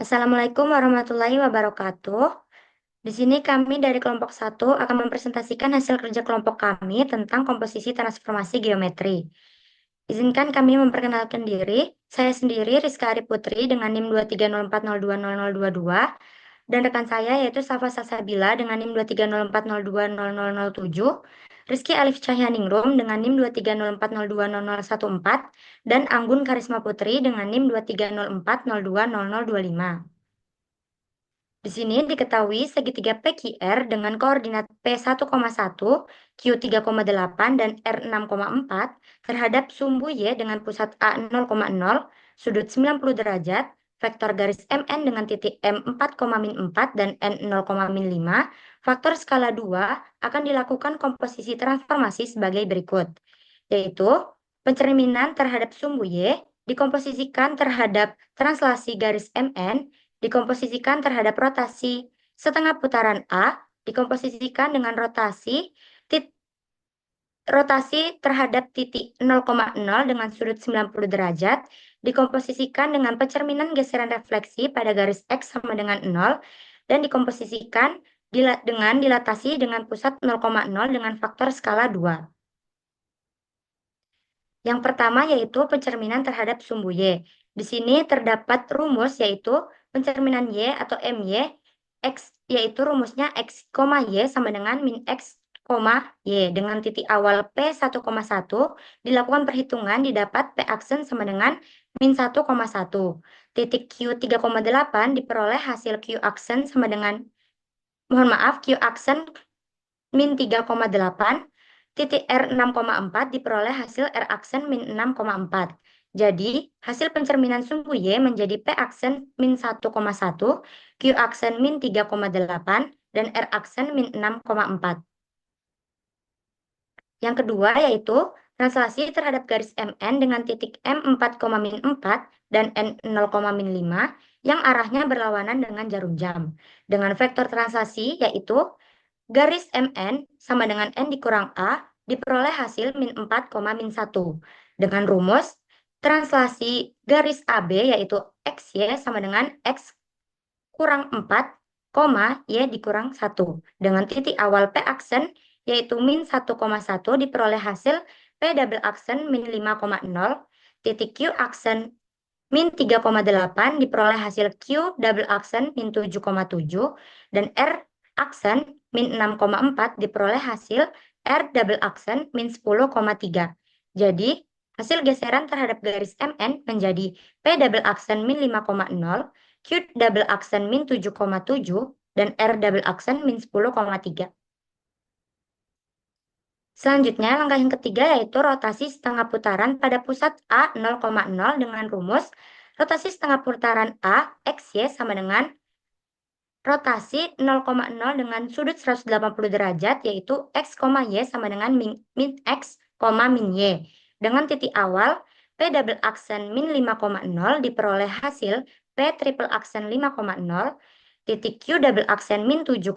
Assalamualaikum warahmatullahi wabarakatuh. Di sini kami dari kelompok satu akan mempresentasikan hasil kerja kelompok kami tentang komposisi transformasi geometri. Izinkan kami memperkenalkan diri. Saya sendiri Rizka Ari Putri dengan NIM 23040200022 dan rekan saya yaitu Safa Salsabila dengan NIM 23040200007, Rizky Alif Cahyaningrum dengan NIM 230402014 dan Anggun Karisma Putri dengan NIM 230402025. Di sini diketahui segitiga PQR dengan koordinat P1,1, Q3,8, dan R6,4 terhadap sumbu Y dengan pusat A 0,0, sudut 90 derajat, vektor garis MN dengan titik M 4,-4 dan N 0,-5, faktor skala 2 akan dilakukan komposisi transformasi sebagai berikut, yaitu pencerminan terhadap sumbu Y dikomposisikan terhadap translasi garis MN dikomposisikan terhadap rotasi setengah putaran A, dikomposisikan dengan rotasi terhadap titik 0,0 dengan sudut 90 derajat, dikomposisikan dengan pencerminan geseran refleksi pada garis X sama dengan 0, dan dikomposisikan dengan dilatasi dengan pusat 0,0 dengan faktor skala 2. Yang pertama yaitu pencerminan terhadap sumbu Y. Di sini terdapat rumus yaitu pencerminan Y atau MY, X yaitu rumusnya X, Y sama dengan min X, Y. Dengan titik awal P1,1 dilakukan perhitungan didapat P aksen sama dengan min 1,1. Titik Q3,8 diperoleh hasil Q aksen sama dengan, Q aksen min 3,8. Titik R6,4 diperoleh hasil R aksen min 6,4. Jadi, hasil pencerminan sumbu Y menjadi P aksen min 1,1, Q aksen min 3,8, dan R aksen min 6,4. Yang kedua yaitu translasi terhadap garis MN dengan titik M 4,-4 dan N 0,-5 yang arahnya berlawanan dengan jarum jam. Dengan vektor translasi yaitu garis MN sama dengan N dikurang A diperoleh hasil min 4,-1. Dengan rumus translasi garis AB yaitu XY sama dengan X kurang 4, Y dikurang 1. Dengan titik awal P aksen yaitu min 1,1 diperoleh hasil P double aksen min 5,0. Titik Q aksen min 3,8 diperoleh hasil Q double aksen min 7,7 dan R aksen min 6,4 diperoleh hasil R double aksen min 10,3. Jadi, hasil geseran terhadap garis MN menjadi P double aksen min 5,0, Q double aksen min 7,7, dan R double aksen min 10,3. Selanjutnya, langkah yang ketiga yaitu rotasi setengah putaran pada pusat A 0,0 dengan rumus rotasi setengah putaran A XY sama dengan rotasi 0,0 dengan sudut 180 derajat yaitu X, Y sama dengan min X, min Y. Dengan titik awal P double aksen min 5,0 diperoleh hasil P triple aksen 5,0, titik Q double aksen min 7,7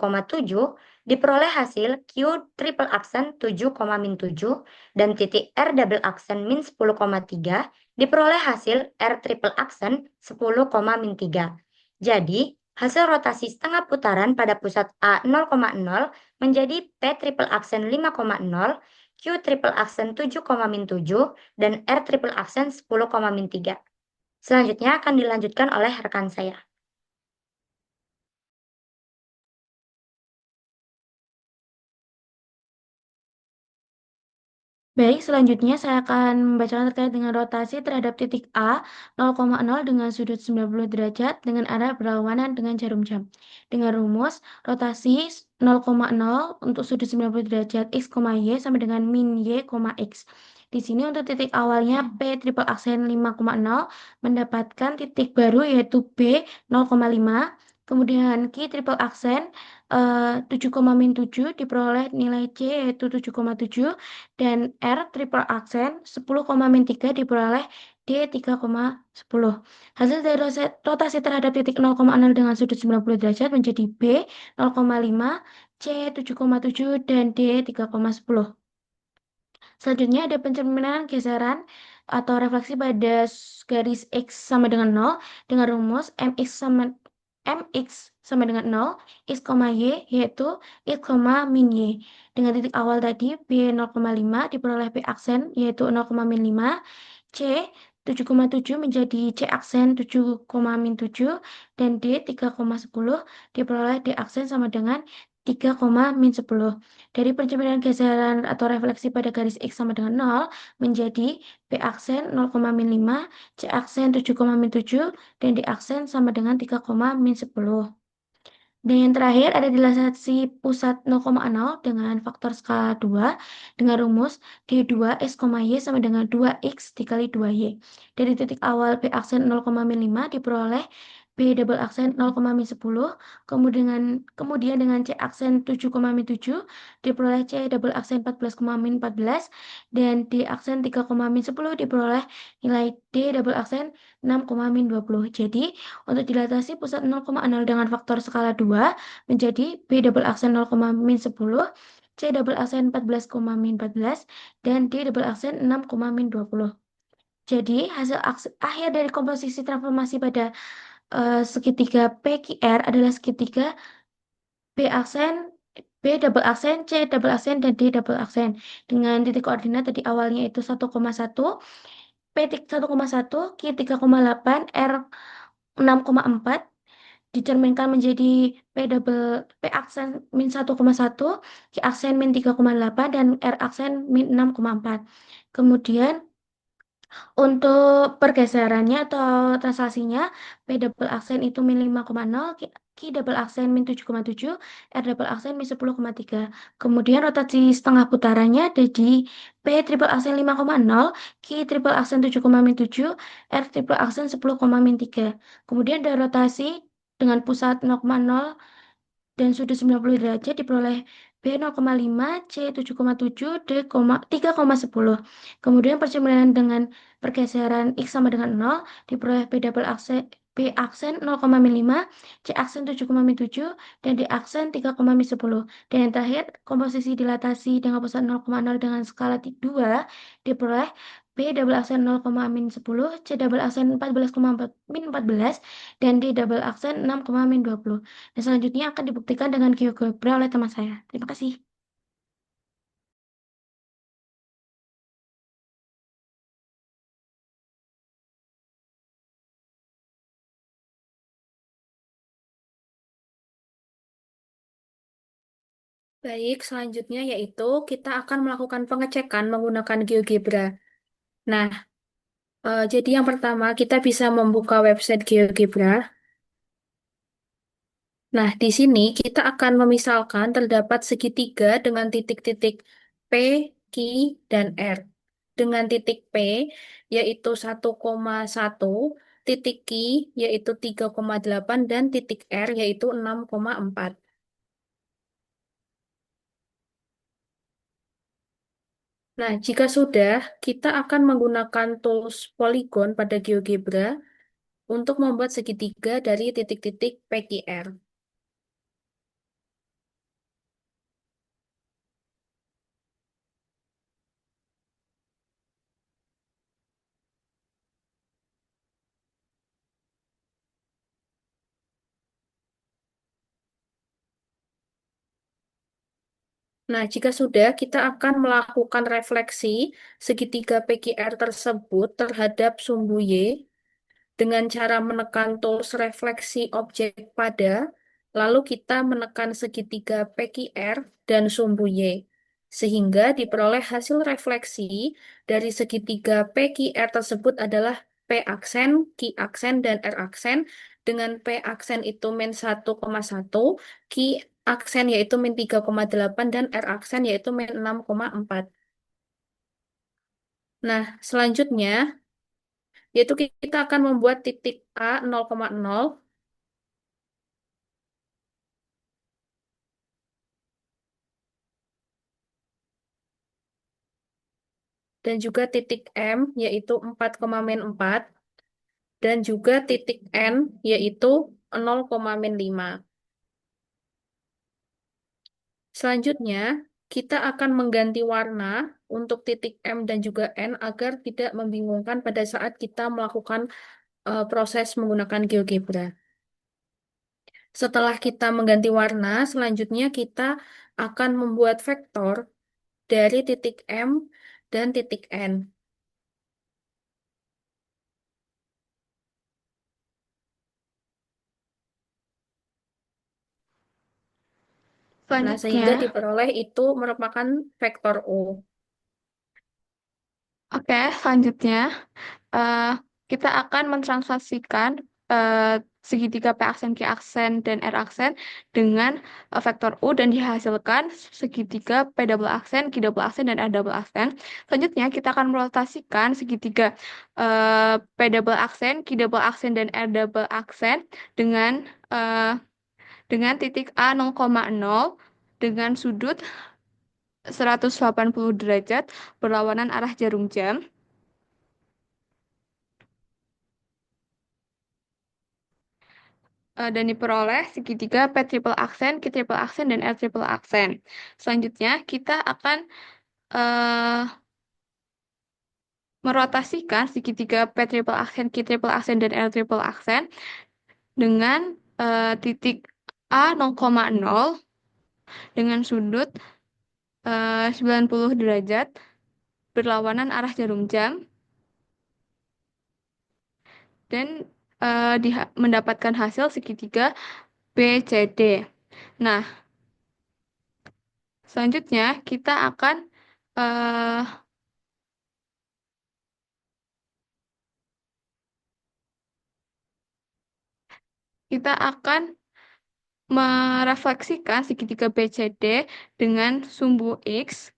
diperoleh hasil Q triple aksen 7,-7 dan titik R double aksen min 10,3 diperoleh hasil R triple aksen 10,-3. Jadi, hasil rotasi setengah putaran pada pusat A 0,0 menjadi P triple aksen 5,0, Q triple aksen 7,-7, dan R triple aksen 10,-3. Selanjutnya akan dilanjutkan oleh rekan saya. Baik, selanjutnya saya akan membacakan terkait dengan rotasi terhadap titik A 0,0 dengan sudut 90 derajat dengan arah berlawanan dengan jarum jam. Dengan rumus rotasi 0,0 untuk sudut 90 derajat X, Y sama dengan min Y, X. Di sini untuk titik awalnya P triple aksen 5,0 mendapatkan titik baru yaitu B 0,5. Kemudian Q triple aksen 7,-7 diperoleh nilai C yaitu 7,7 dan R triple aksen 10,-3 diperoleh D 3,10. Hasil dari rotasi terhadap titik 0,0 dengan sudut 90 derajat menjadi B 0,5, C 7,7 dan D 3,10. Selanjutnya ada pencerminan geseran atau refleksi pada garis X sama dengan 0 dengan rumus MX sama dengan 0, X, Y, yaitu X, min Y. Dengan titik awal tadi, B 0,5 diperoleh B aksen, yaitu 0,5, C 7,7 menjadi C aksen 7,7, dan D 3,10 diperoleh D aksen sama dengan 3,-10. Dari pencerminan geseran atau refleksi pada garis X sama dengan 0 menjadi B aksen 0,-5, C aksen 7,-7, dan D aksen sama dengan 3,-10. Dan yang terakhir ada dilatasi pusat 0,0 dengan faktor skala 2 dengan rumus D2 X, Y sama dengan 2X dikali 2Y. Dari titik awal B aksen 0,5 diperoleh B double aksen 0,10, kemudian dengan C aksen 7,7 diperoleh C double aksen 14,14, dan D aksen 3,10 diperoleh nilai D double aksen 6,20. Jadi untuk dilatasi pusat 0,0 dengan faktor skala 2 menjadi B double aksen 0,-10, C double aksen 14,-14, dan D double aksen 6,-20. Jadi hasil akhir dari komposisi transformasi pada segitiga PQR adalah segitiga B aksen, B double aksen, C double aksen, dan D double aksen. Dengan titik koordinat tadi awalnya itu 1,1, P 1,1, Q 3,8, R 6,4, dicerminkan menjadi P aksen -1,1, Q aksen -3,8, dan R aksen -6,4. Kemudian untuk pergeserannya atau translasinya, P double aksen itu -5,0, Q double aksen -7,7, R double aksen -10,3. Kemudian rotasi setengah putarannya ada di P triple aksen 5,0, Q triple aksen 7,7, R triple aksen 10,3. Kemudian ada rotasi dengan pusat 0,0 dan sudut 90 derajat diperoleh B 0,5, C 7,7, D 3,10. Kemudian percerminan dengan pergeseran X sama dengan 0 diperoleh B aksen 0,5, C aksen 7,7, dan D aksen 3,10. Dan yang terakhir, komposisi dilatasi dengan pusat 0,0 dengan skala 2 diperoleh B double aksen 0,-10, C double aksen 14,-14, dan D double aksen 6,-20. Dan selanjutnya akan dibuktikan dengan GeoGebra oleh teman saya. Terima kasih. Baik, selanjutnya yaitu kita akan melakukan pengecekan menggunakan GeoGebra. Nah, jadi yang pertama kita bisa membuka website GeoGebra. Nah, di sini kita akan memisalkan terdapat segitiga dengan titik-titik P, Q, dan R. Dengan titik P yaitu 1,1, titik Q yaitu 3,8, dan titik R yaitu 6,4. Nah, jika sudah, kita akan menggunakan tools polygon pada GeoGebra untuk membuat segitiga dari titik-titik PQR. Nah, jika sudah, kita akan melakukan refleksi segitiga PQR tersebut terhadap sumbu Y dengan cara menekan tools refleksi objek pada, lalu kita menekan segitiga PQR dan sumbu Y, sehingga diperoleh hasil refleksi dari segitiga PQR tersebut adalah P aksen, Q aksen, dan R aksen, dengan P aksen itu -1,1, Q aksen yaitu -3,8, dan R aksen yaitu -6,4. Nah, selanjutnya yaitu kita akan membuat titik A 0,0 dan juga titik M yaitu 4,-4, dan juga titik N yaitu 0,-5. Selanjutnya kita akan mengganti warna untuk titik M dan juga N agar tidak membingungkan pada saat kita melakukan proses menggunakan GeoGebra. Setelah kita mengganti warna, selanjutnya kita akan membuat vektor dari titik M dan titik N. Nah, sehingga Selanjutnya, diperoleh itu merupakan vektor O. oke, selanjutnya eh, kita akan mentranslasikan eh, segitiga P aksen, Q aksen, dan R aksen dengan vektor U dan dihasilkan segitiga P double aksen, Q double aksen, dan R double aksen. Selanjutnya kita akan merotasikan segitiga P double aksen, Q double aksen, dan R double aksen dengan eh, dengan titik A 0,0 dengan sudut 180 derajat berlawanan arah jarum jam. Dan diperoleh segitiga P triple aksen, Q triple aksen, dan R triple aksen. Selanjutnya, kita akan eh, merotasikan segitiga P triple aksen, Q triple aksen, dan R triple aksen dengan titik A 0,0 dengan sudut 90 derajat berlawanan arah jarum jam dan mendapatkan hasil segitiga BCD. Nah, selanjutnya kita akan eh, merefleksikan segitiga BCD dengan sumbu X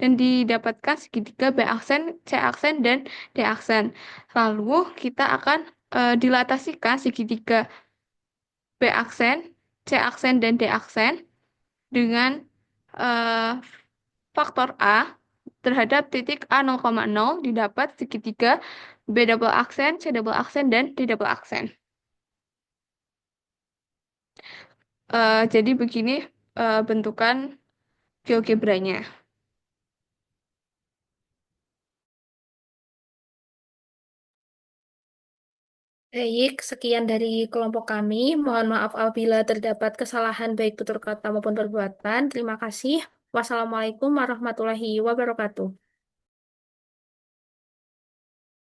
dan didapatkan segitiga B aksen, C aksen, dan D aksen. Lalu kita akan dilatasikan segitiga B aksen, C aksen, dan D aksen dengan eh, faktor A terhadap titik A 0,0 didapat segitiga B double aksen, C double aksen, dan D double aksen. Jadi begini bentukan GeoGebra-nya. Baik, sekian dari kelompok kami. Mohon maaf apabila terdapat kesalahan baik tutur kata maupun perbuatan. Terima kasih. Wassalamualaikum warahmatullahi wabarakatuh.